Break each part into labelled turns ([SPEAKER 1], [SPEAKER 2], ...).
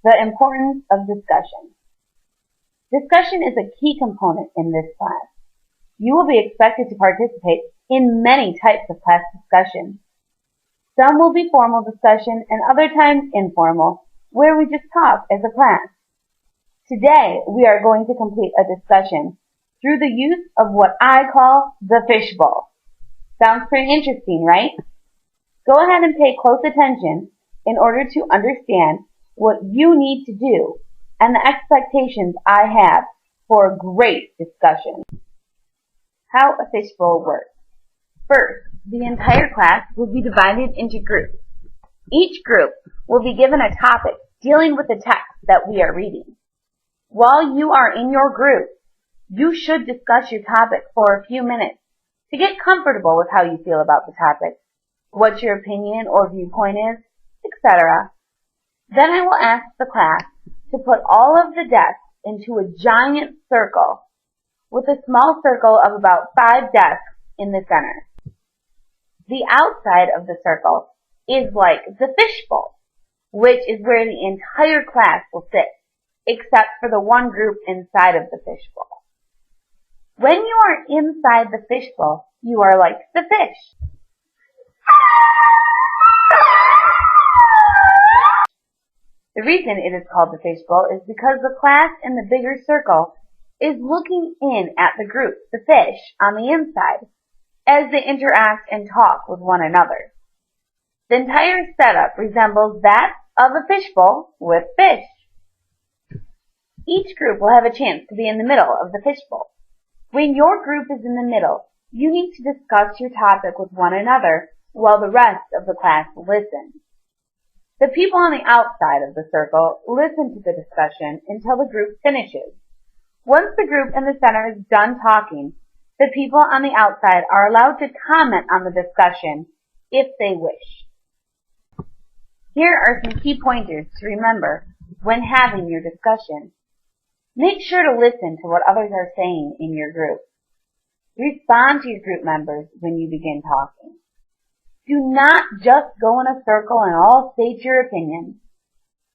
[SPEAKER 1] The importance of discussion. Discussion is a key component in this class. You will be expected to participate in many types of class discussion. Some will be formal discussion and other times informal, where we just talk as a class. Today, we are going to complete a discussion through the use of what I call the fishbowl. Sounds pretty interesting, right? Go ahead and pay close attention in order to understand what you need to do and the expectations I have for a great discussion. How a fishbowl works. First, the entire class will be divided into groups. Each group will be given a topic dealing with the text that we are reading. While you are in your group, you should discuss your topic for a few minutes to get comfortable with how you feel about the topic, what your opinion or viewpoint is, etc. Then I will ask the class to put all of the desks into a giant circle with a small circle of about 5 desks in the center. The outside of the circle is like the fishbowl, which is where the entire class will sit, except for the one group inside of the fishbowl. When you are inside the fishbowl, you are like the fish. The reason it is called the fishbowl is because the class in the bigger circle is looking in at the group, the fish, on the inside, as they interact and talk with one another. The entire setup resembles that of a fishbowl with fish. Each group will have a chance to be in the middle of the fishbowl. When your group is in the middle, you need to discuss your topic with one another while the rest of the class listens. The people on the outside of the circle listen to the discussion until the group finishes. Once the group in the center is done talking, the people on the outside are allowed to comment on the discussion if they wish. Here are some key pointers to remember when having your discussion. Make sure to listen to what others are saying in your group. Respond to your group members when you begin talking. Do not just go in a circle and all state your opinions,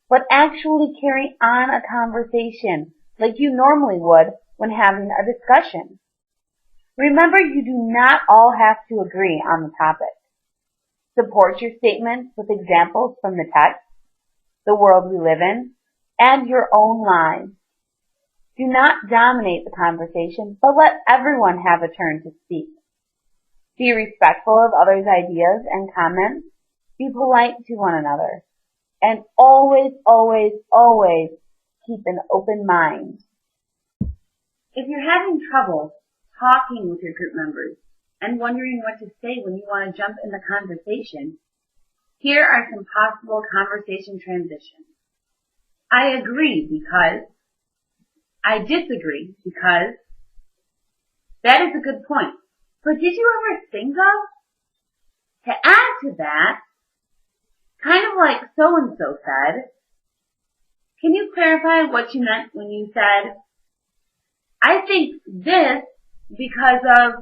[SPEAKER 1] but actually carry on a conversation like you normally would when having a discussion. Remember, you do not all have to agree on the topic. Support your statements with examples from the text, the world we live in, and your own lives. Do not dominate the conversation, but let everyone have a turn to speak. Be respectful of others' ideas and comments. Be polite to one another. And always, always, always keep an open mind. If you're having trouble talking with your group members and wondering what to say when you want to jump in the conversation, here are some possible conversation transitions. I agree because. I disagree because. That is a good point. But did you ever think of? To add to that, kind of like so-and-so said, can you clarify what you meant when you said, I think this because of,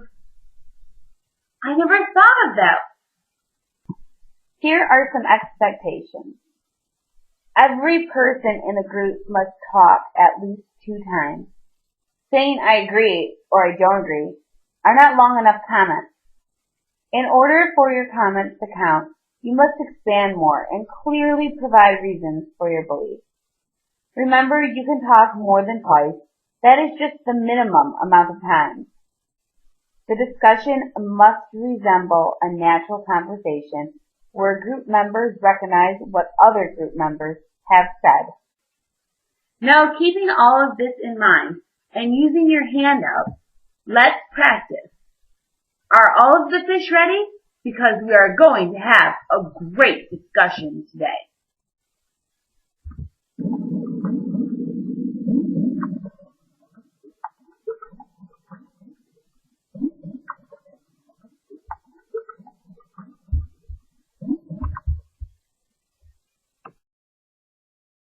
[SPEAKER 1] I never thought of that. Here are some expectations. Every person in a group must talk at least 2 times. Saying I agree or I don't agree are not long enough comments. In order for your comments to count, you must expand more and clearly provide reasons for your belief. Remember, you can talk more than twice. That is just the minimum amount of time. The discussion must resemble a natural conversation where group members recognize what other group members have said. Now, keeping all of this in mind and using your handout, let's practice. Are all of the fish ready? Because we are going to have a great discussion today.